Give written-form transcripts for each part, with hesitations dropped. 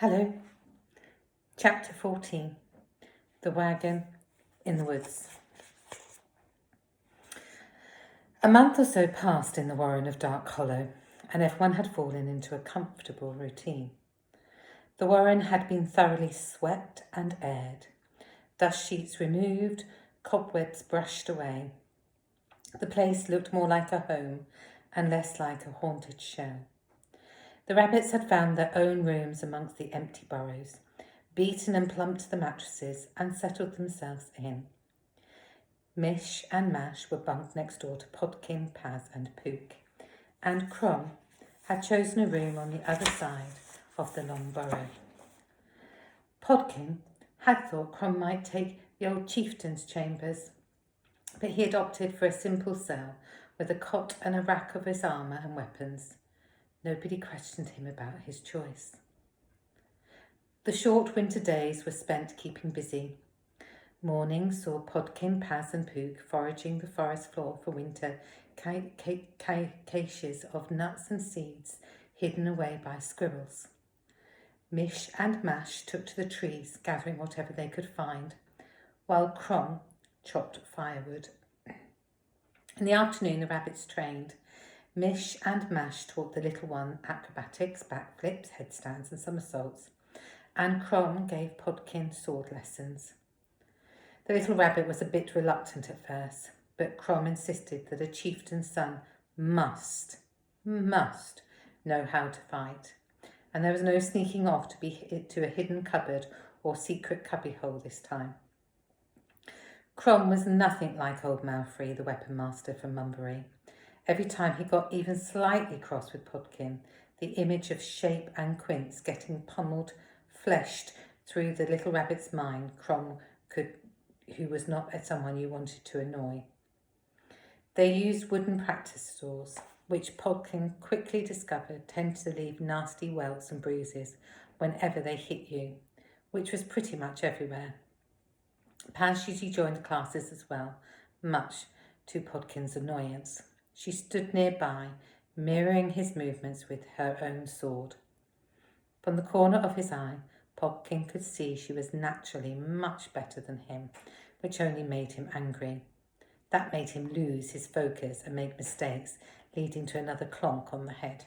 Hello. Chapter 14. The Wagon in the Woods. A month or so passed in the warren of Dark Hollow, and everyone had fallen into a comfortable routine. The warren had been thoroughly swept and aired, dust sheets removed, cobwebs brushed away. The place looked more like a home and less like a haunted shell. The rabbits had found their own rooms amongst the empty burrows, beaten and plumped the mattresses and settled themselves in. Mish and Mash were bunked next door to Podkin, Paz and Pook, and Crom had chosen a room on the other side of the long burrow. Podkin had thought Crom might take the old chieftain's chambers, but he had opted for a simple cell with a cot and a rack of his armour and weapons. Nobody questioned him about his choice. The short winter days were spent keeping busy. Mornings saw Podkin, Paz and Pook foraging the forest floor for winter caches of nuts and seeds hidden away by squirrels. Mish and Mash took to the trees, gathering whatever they could find, while Crom chopped firewood. In the afternoon the rabbits trained. Mish and Mash taught the little one acrobatics, backflips, headstands and somersaults, and Crom gave Podkin sword lessons. The little rabbit was a bit reluctant at first, but Crom insisted that a chieftain's son must know how to fight, and there was no sneaking off to a hidden cupboard or secret cubbyhole this time. Crom was nothing like old Malfrey, the weapon master from Mumbury. Every time he got even slightly cross with Podkin, the image of Shape and Quince getting pummelled fleshed through the little rabbit's mind, who was not someone you wanted to annoy. They used wooden practice saws, which Podkin quickly discovered tended to leave nasty welts and bruises whenever they hit you, which was pretty much everywhere. Paz usually joined classes as well, much to Podkin's annoyance. She stood nearby, mirroring his movements with her own sword. From the corner of his eye, Podkin could see she was naturally much better than him, which only made him angry. That made him lose his focus and make mistakes, leading to another clonk on the head.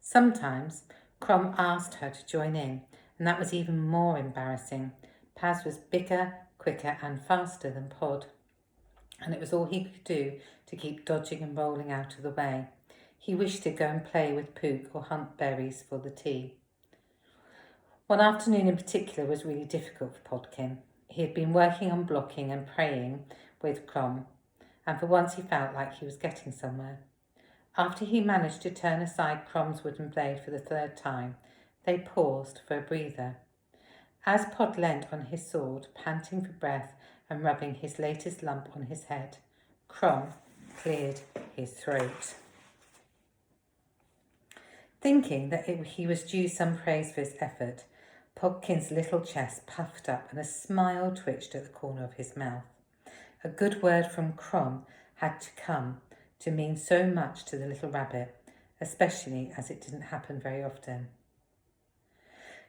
Sometimes Crom asked her to join in, and that was even more embarrassing. Paz was bigger, quicker and faster than Pod, and it was all he could do to keep dodging and rolling out of the way. He wished to go and play with Pook or hunt berries for the tea. One afternoon in particular was really difficult for Podkin. He had been working on blocking and praying with Crom, and for once he felt like he was getting somewhere. After he managed to turn aside Crom's wooden blade for the third time, they paused for a breather. As Pod leant on his sword, panting for breath and rubbing his latest lump on his head, Crom cleared his throat. Thinking that he was due some praise for his effort, Podkin's little chest puffed up and a smile twitched at the corner of his mouth. A good word from Crom had to come to mean so much to the little rabbit, especially as it didn't happen very often.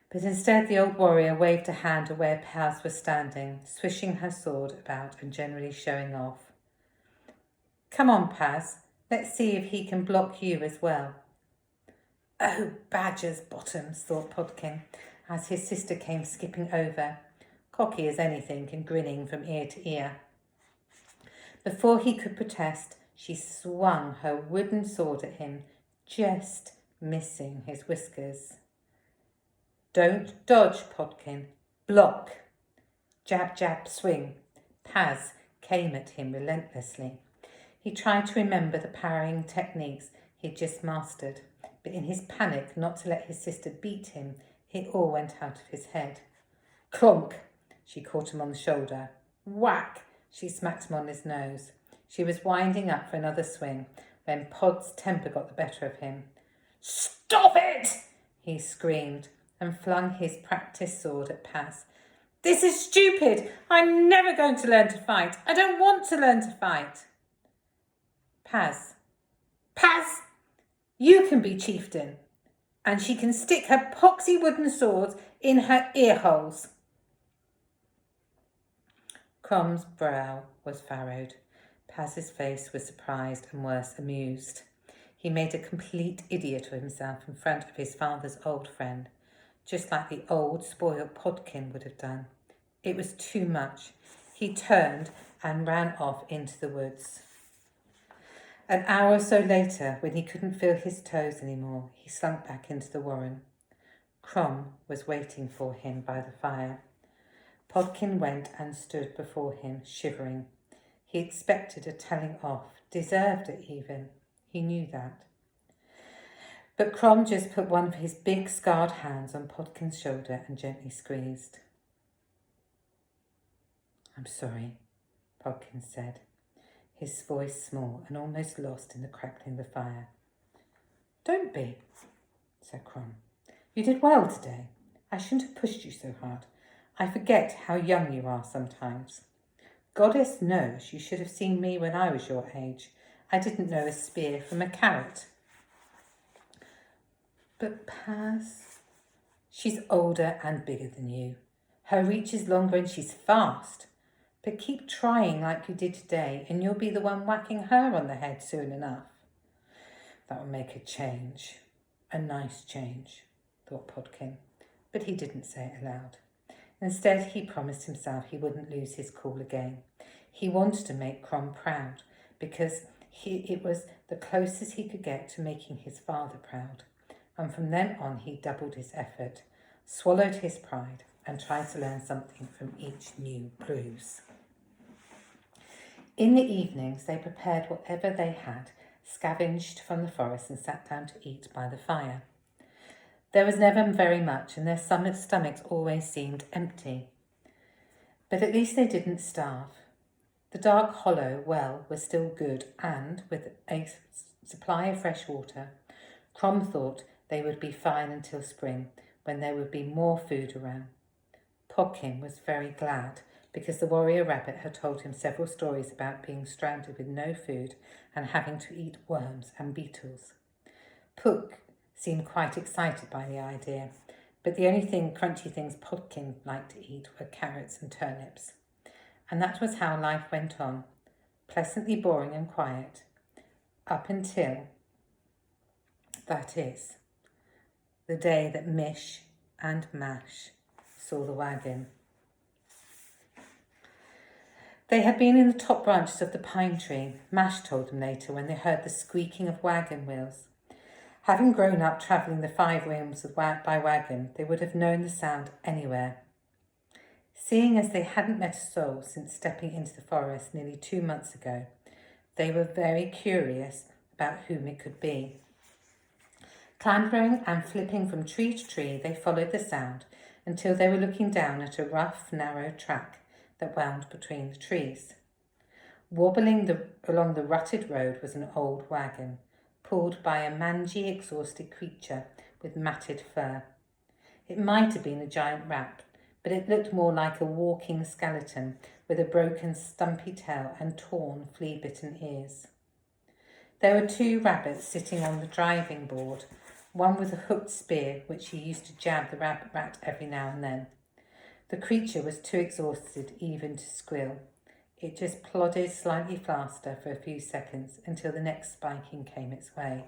But instead the old warrior waved a hand at where Paz was standing, swishing her sword about and generally showing off. "Come on, Paz, let's see if he can block you as well." "Oh, badger's bottoms," thought Podkin, as his sister came skipping over, cocky as anything and grinning from ear to ear. Before he could protest, she swung her wooden sword at him, just missing his whiskers. "Don't dodge, Podkin. Block." Jab, jab, swing. Paz came at him relentlessly. He tried to remember the parrying techniques he'd just mastered, but in his panic not to let his sister beat him, it all went out of his head. Clonk! She caught him on the shoulder. Whack! She smacked him on his nose. She was winding up for another swing when Pod's temper got the better of him. "Stop it!" he screamed and flung his practice sword at Paz. "This is stupid! I'm never going to learn to fight! I don't want to learn to fight!" Paz, you can be chieftain! and she can stick her poxy wooden swords in her ear holes. Crom's brow was furrowed. Paz's face was surprised and worse, amused. He made a complete idiot of himself in front of his father's old friend, just like the old, spoiled Podkin would have done. It was too much. He turned and ran off into the woods. An hour or so later, when he couldn't feel his toes anymore, he slunk back into the warren. Crom was waiting for him by the fire. Podkin went and stood before him, shivering. He expected a telling off, deserved it even. He knew that. But Crom just put one of his big scarred hands on Podkin's shoulder and gently squeezed. "I'm sorry," Podkin said, his voice small and almost lost in the crackling of the fire. "Don't be," said Crom. "You did well today. I shouldn't have pushed you so hard. I forget how young you are sometimes. Goddess knows you should have seen me when I was your age. I didn't know a spear from a carrot." "But Paz, she's older and bigger than you. Her reach is longer and she's fast. But keep trying like you did today and you'll be the one whacking her on the head soon enough." That would make a change. A nice change, thought Podkin, but he didn't say it aloud. Instead, he promised himself he wouldn't lose his cool again. He wanted to make Crom proud because it was the closest he could get to making his father proud. And from then on, he doubled his effort, swallowed his pride, and tried to learn something from each new bruise. In the evenings, they prepared whatever they had, scavenged from the forest, and sat down to eat by the fire. There was never very much, and their stomachs always seemed empty. But at least they didn't starve. The dark hollow well was still good, and, with a supply of fresh water, Crom thought they would be fine until spring, when there would be more food around. Podkin was very glad, because the warrior rabbit had told him several stories about being stranded with no food and having to eat worms and beetles. Puck seemed quite excited by the idea, but the only crunchy things Podkin liked to eat were carrots and turnips. And that was how life went on, pleasantly boring and quiet, up until, that is, the day that Mish and Mash saw the wagon. They had been in the top branches of the pine tree, Mash told them later, when they heard the squeaking of wagon wheels. Having grown up travelling the 5 rooms by wagon, they would have known the sound anywhere. Seeing as they hadn't met a soul since stepping into the forest nearly 2 months ago, they were very curious about whom it could be. Clambering and flipping from tree to tree, they followed the sound until they were looking down at a rough, narrow track that wound between the trees. Wobbling along the rutted road was an old wagon, pulled by a mangy, exhausted creature with matted fur. It might have been a giant rat, but it looked more like a walking skeleton with a broken, stumpy tail and torn, flea-bitten ears. There were 2 rabbits sitting on the driving board, one with a hooked spear, which he used to jab the rat every now and then. The creature was too exhausted even to squeal. It just plodded slightly faster for a few seconds until the next spiking came its way.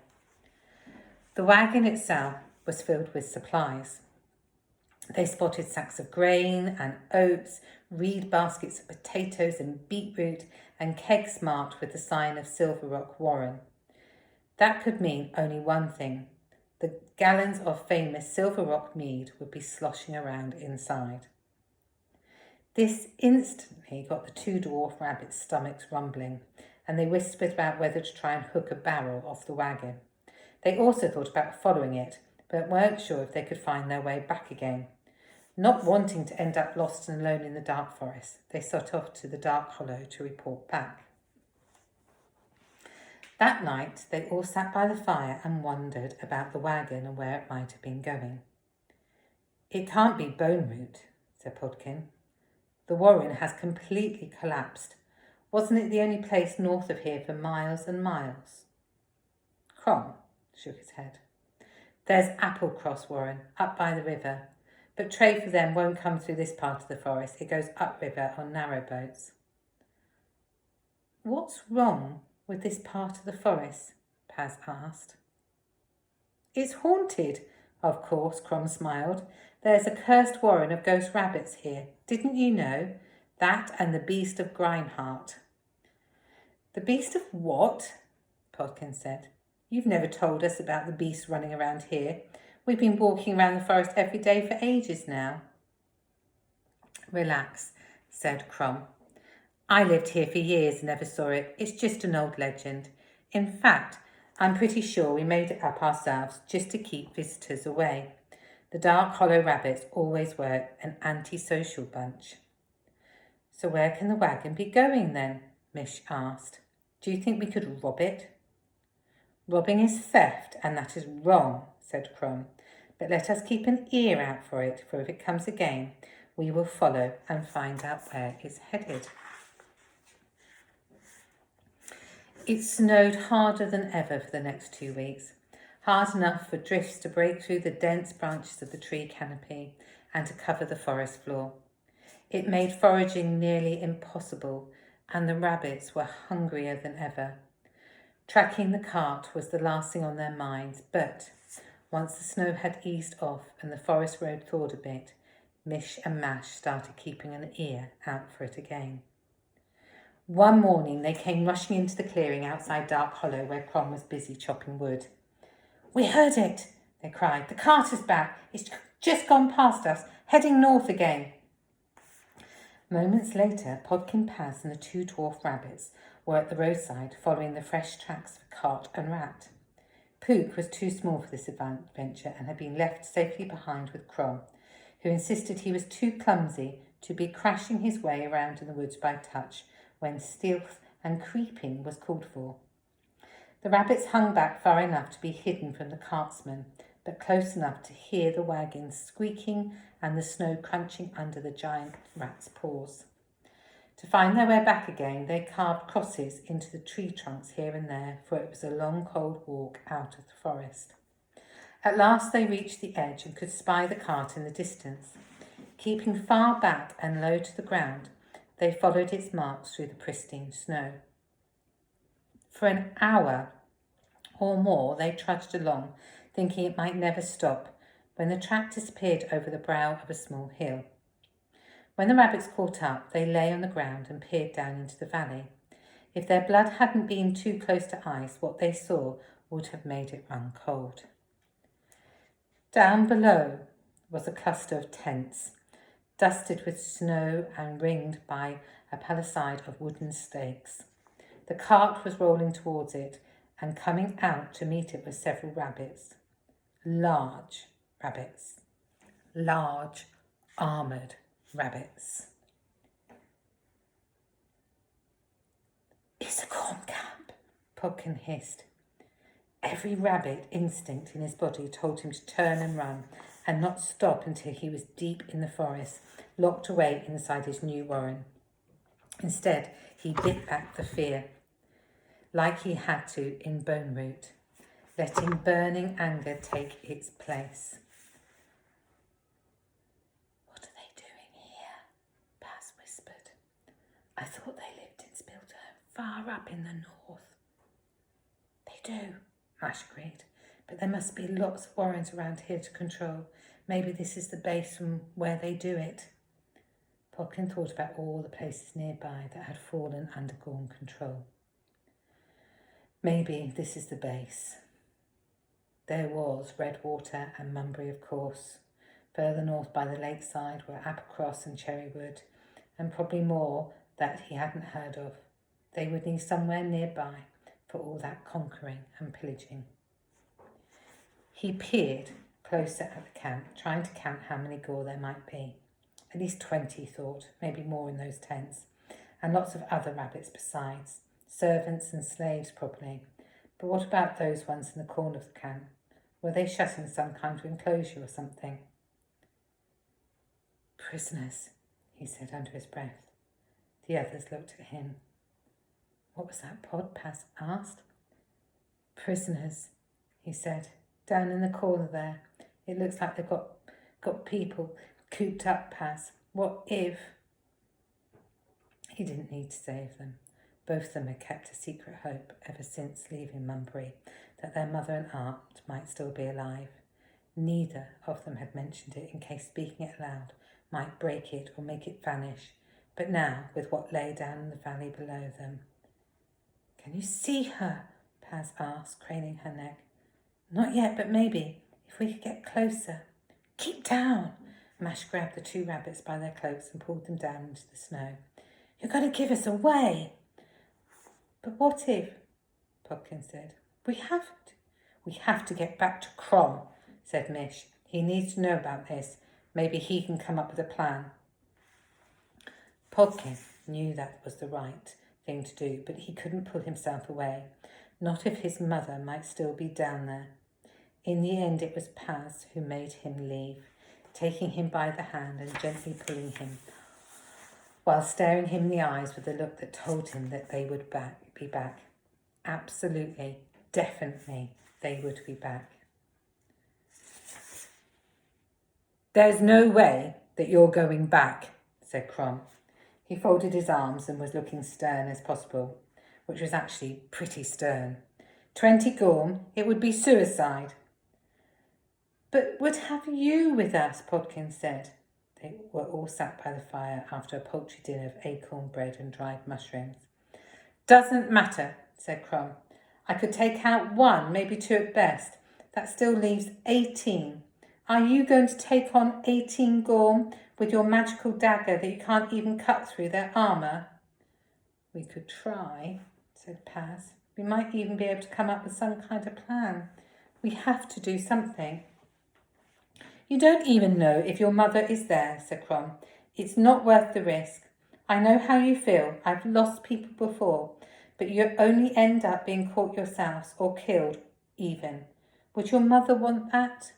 The wagon itself was filled with supplies. They spotted sacks of grain and oats, reed baskets of potatoes and beetroot, and kegs marked with the sign of Silver Rock Warren. That could mean only one thing. The gallons of famous Silver Rock mead would be sloshing around inside. This instantly got the 2 dwarf rabbits' stomachs rumbling, and they whispered about whether to try and hook a barrel off the wagon. They also thought about following it, but weren't sure if they could find their way back again. Not wanting to end up lost and alone in the dark forest, they set off to the dark hollow to report back. That night, they all sat by the fire and wondered about the wagon and where it might have been going. "It can't be Bone Root," said Podkin. "The warren has completely collapsed. Wasn't it the only place north of here for miles and miles?" Crom shook his head. There's Applecross, Warren, up by the river. But trade for them won't come through this part of the forest. It goes upriver on narrow boats. What's wrong with this part of the forest? Paz asked. It's haunted, of course, Crom smiled. There's a cursed warren of ghost rabbits here. Didn't you know? That and the beast of Grindheart. The beast of what? Podkin said. You've never told us about the beast running around here. We've been walking around the forest every day for ages now. Relax, said Crom. I lived here for years and never saw it. It's just an old legend. In fact, I'm pretty sure we made it up ourselves just to keep visitors away. The Dark Hollow rabbits always were an antisocial bunch. So where can the wagon be going then? Mish asked. Do you think we could rob it? Robbing is theft, and that is wrong, said Crom. But let us keep an ear out for it, for if it comes again, we will follow and find out where it's headed. It snowed harder than ever for the next 2 weeks, hard enough for drifts to break through the dense branches of the tree canopy and to cover the forest floor. It made foraging nearly impossible, and the rabbits were hungrier than ever. Tracking the cart was the last thing on their minds, but once the snow had eased off and the forest road thawed a bit, Mish and Mash started keeping an ear out for it again. One morning they came rushing into the clearing outside Dark Hollow where Crom was busy chopping wood. We heard it, they cried. The cart is back. It's just gone past us, heading north again. Moments later, Podkin, Paz and the 2 dwarf rabbits were at the roadside following the fresh tracks of Cart and Rat. Pook was too small for this adventure and had been left safely behind with Crom, who insisted he was too clumsy to be crashing his way around in the woods by touch when stealth and creeping was called for. The rabbits hung back far enough to be hidden from the cartsmen, but close enough to hear the wagon squeaking and the snow crunching under the giant rat's paws. To find their way back again, they carved crosses into the tree trunks here and there, for it was a long, cold walk out of the forest. At last they reached the edge and could spy the cart in the distance. Keeping far back and low to the ground, they followed its marks through the pristine snow. For an hour or more they trudged along, thinking it might never stop, when the track disappeared over the brow of a small hill. When the rabbits caught up, they lay on the ground and peered down into the valley. If their blood hadn't been too close to ice, what they saw would have made it run cold. Down below was a cluster of tents, dusted with snow and ringed by a palisade of wooden stakes. The cart was rolling towards it, and coming out to meet it were several rabbits. Large rabbits. Large, armoured rabbits. It's a corn camp, Podkin hissed. Every rabbit instinct in his body told him to turn and run, and not stop until he was deep in the forest, locked away inside his new warren. Instead, he bit back the fear, like he had to in Bone Root, letting burning anger take its place. What are they doing here? Paz whispered. I thought they lived in Spildurn, far up in the north. They do, Mash agreed, but there must be lots of warrens around here to control. Maybe this is the base from where they do it. Podkin thought about all the places nearby that had fallen under Gorn control. Maybe this is the base. There was Redwater and Munbury, of course. Further north by the lakeside were Applecross and Cherrywood, and probably more that he hadn't heard of. They would need somewhere nearby for all that conquering and pillaging. He peered closer at the camp, trying to count how many Gore there might be. At least 20, he thought, maybe more in those tents, and lots of other rabbits besides, servants and slaves probably. But what about those ones in the corner of the camp? Were they shut in some kind of enclosure or something? Prisoners, he said under his breath. The others looked at him. What was that, Pod? Paz asked. Prisoners, he said. down in the corner there. It looks like they've got people cooped up, Paz. What if... He didn't need to save them. Both of them had kept a secret hope ever since leaving Mumbury that their mother and aunt might still be alive. Neither of them had mentioned it in case speaking it aloud might break it or make it vanish. But now, with what lay down in the valley below them... "Can you see her?" Paz asked, craning her neck. "Not yet, but maybe, if we could get closer." "Keep down!" Mash grabbed the two rabbits by their cloaks and pulled them down into the snow. "You're going to give us away." "But what if?" Podkin said. We have to get back to Crom," said Mish. "He needs to know about this. Maybe he can come up with a plan." Podkin knew that was the right thing to do, but he couldn't pull himself away. Not if his mother might still be down there. In the end, it was Paz who made him leave, taking him by the hand and gently pulling him, while staring him in the eyes with a look that told him that they would be back. Absolutely, definitely, they would be back. "There's no way that you're going back," said Crom. He folded his arms and was looking stern as possible, which was actually pretty stern. 20 Gorm, it would be suicide. "But we'd have you with us," Podkin said. They were all sat by the fire after a paltry dinner of acorn bread and dried mushrooms. "Doesn't matter," said Crom. "I could take out 1, maybe 2 at best. That still leaves 18. Are you going to take on 18 Gorm with your magical dagger that you can't even cut through their armour?" "We could try," said Paz. "We might even be able to come up with some kind of plan. We have to do something." "You don't even know if your mother is there," said Crom. "It's not worth the risk. I know how you feel. I've lost people before, but you only end up being caught yourselves or killed even. Would your mother want that?"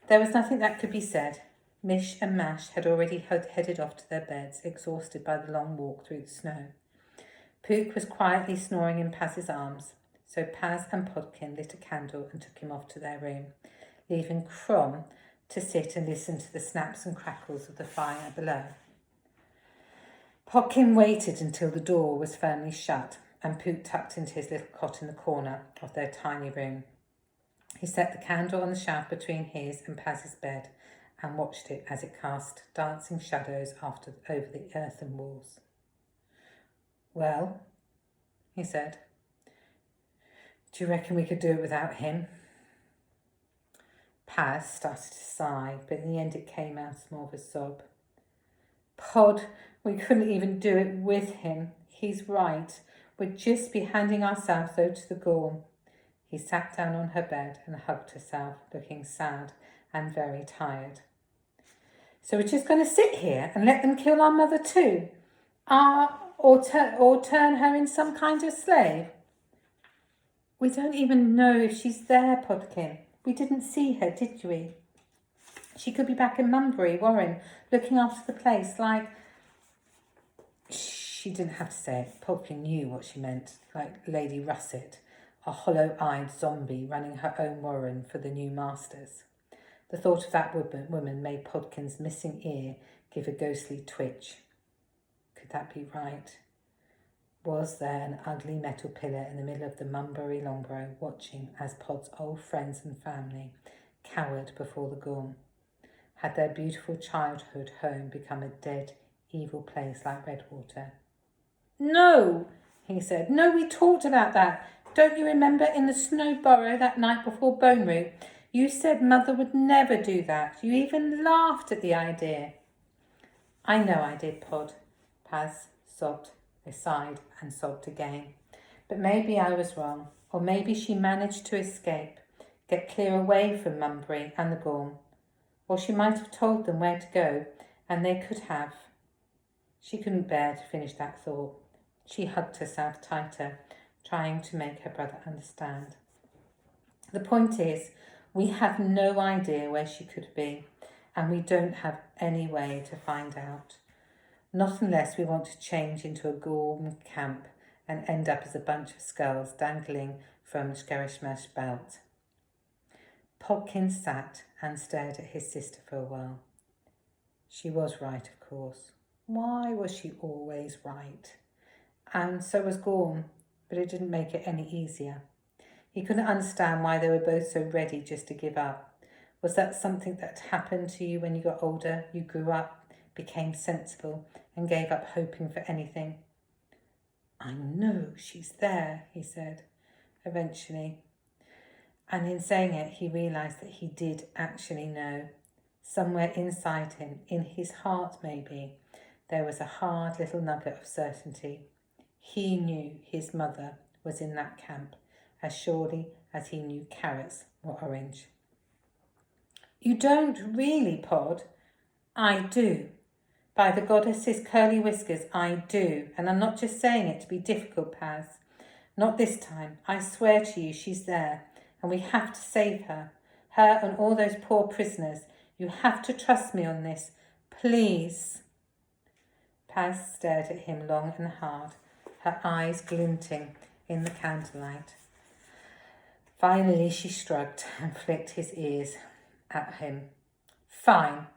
There was nothing that could be said. Mish and Mash had already headed off to their beds, exhausted by the long walk through the snow. Pook was quietly snoring in Paz's arms, so Paz and Podkin lit a candle and took him off to their room, leaving Crom to sit and listen to the snaps and crackles of the fire below. Podkin waited until the door was firmly shut and Pook tucked into his little cot in the corner of their tiny room. He set the candle on the shelf between his and Paz's bed and watched it as it cast dancing shadows over the earthen walls. "Well," he said, "do you reckon we could do it without him?" Paz started to sigh, but in the end it came out as more of a sob. "Pod, we couldn't even do it with him. He's right. We'd just be handing ourselves over to the Gorm." He sat down on her bed and hugged herself, looking sad and very tired. "So we're just going to sit here and let them kill our mother too? Or turn her in some kind of slave?" "We don't even know if she's there, Podkin. We didn't see her, did we? She could be back in Mumbury, Warren, looking after the place like..." She didn't have to say it. Podkin knew what she meant, like Lady Russet, a hollow-eyed zombie running her own warren for the new masters. The thought of that woman made Podkin's missing ear give a ghostly twitch. Could that be right? Was there an ugly metal pillar in the middle of the Mumbury Longborough watching as Pod's old friends and family cowered before the Gorm? Had their beautiful childhood home become a dead, evil place like Redwater? "No," he said. "No, we talked about that. Don't you remember in the snow burrow that night before Bone Root? You said Mother would never do that. You even laughed at the idea." "I know I did, Pod." Paz sobbed. They sighed and sobbed again. "But maybe I was wrong. Or maybe she managed to escape, get clear away from Mumbury and the Gorm. Or she might have told them where to go, and they could have..." She couldn't bear to finish that thought. She hugged herself tighter, trying to make her brother understand. "The point is, we have no idea where she could be, and we don't have any way to find out. Not unless we want to change into a Gorm camp and end up as a bunch of skulls dangling from Skerishma's belt." Podkin sat and stared at his sister for a while. She was right, of course. Why was she always right? And so was Gorm, but it didn't make it any easier. He couldn't understand why they were both so ready just to give up. Was that something that happened to you when you got older? You grew up, became sensible, and gave up hoping for anything? I know she's there, he said, eventually. And in saying it, he realised that he did actually know. Somewhere inside him, in his heart maybe, there was a hard little nugget of certainty. He knew his mother was in that camp, as surely as he knew carrots were orange. You don't really, Pod? I do. By the goddess's curly whiskers, I do. And I'm not just saying it to be difficult, Paz. Not this time. I swear to you she's there. And we have to save her. Her and all those poor prisoners. You have to trust me on this. Please. Paz stared at him long and hard, her eyes glinting in the candlelight. Finally she shrugged and flicked his ears at him. Fine.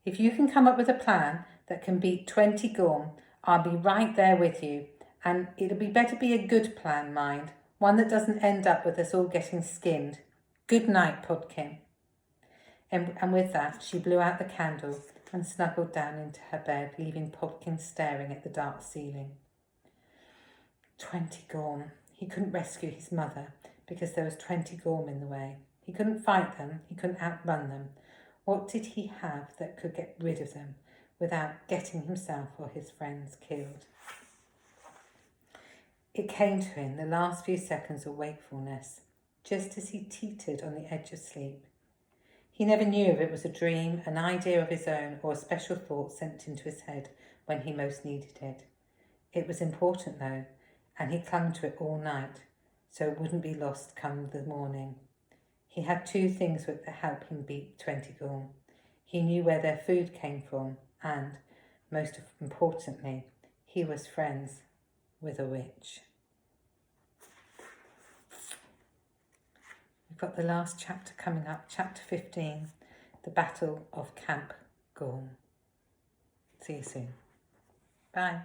If you can come up with a plan that can beat 20 Gorm, I'll be right there with you. And it'll be better be a good plan, mind. One that doesn't end up with us all getting skinned. Good night, Podkin. And with that, she blew out the candle and snuggled down into her bed, leaving Podkin staring at the dark ceiling. 20 Gorm. He couldn't rescue his mother because there was 20 Gorm in the way. He couldn't fight them. He couldn't outrun them. What did he have that could get rid of them without getting himself or his friends killed? It came to him the last few seconds of wakefulness, just as he teetered on the edge of sleep. He never knew if it was a dream, an idea of his own, or a special thought sent into his head when he most needed it. It was important, though, and he clung to it all night, so it wouldn't be lost come the morning. He had two things that would help him beat 20 Gorm. He knew where their food came from, and, most importantly, he was friends with a witch. We've got the last chapter coming up, chapter 15, the Battle of Camp Gorm. See you soon. Bye.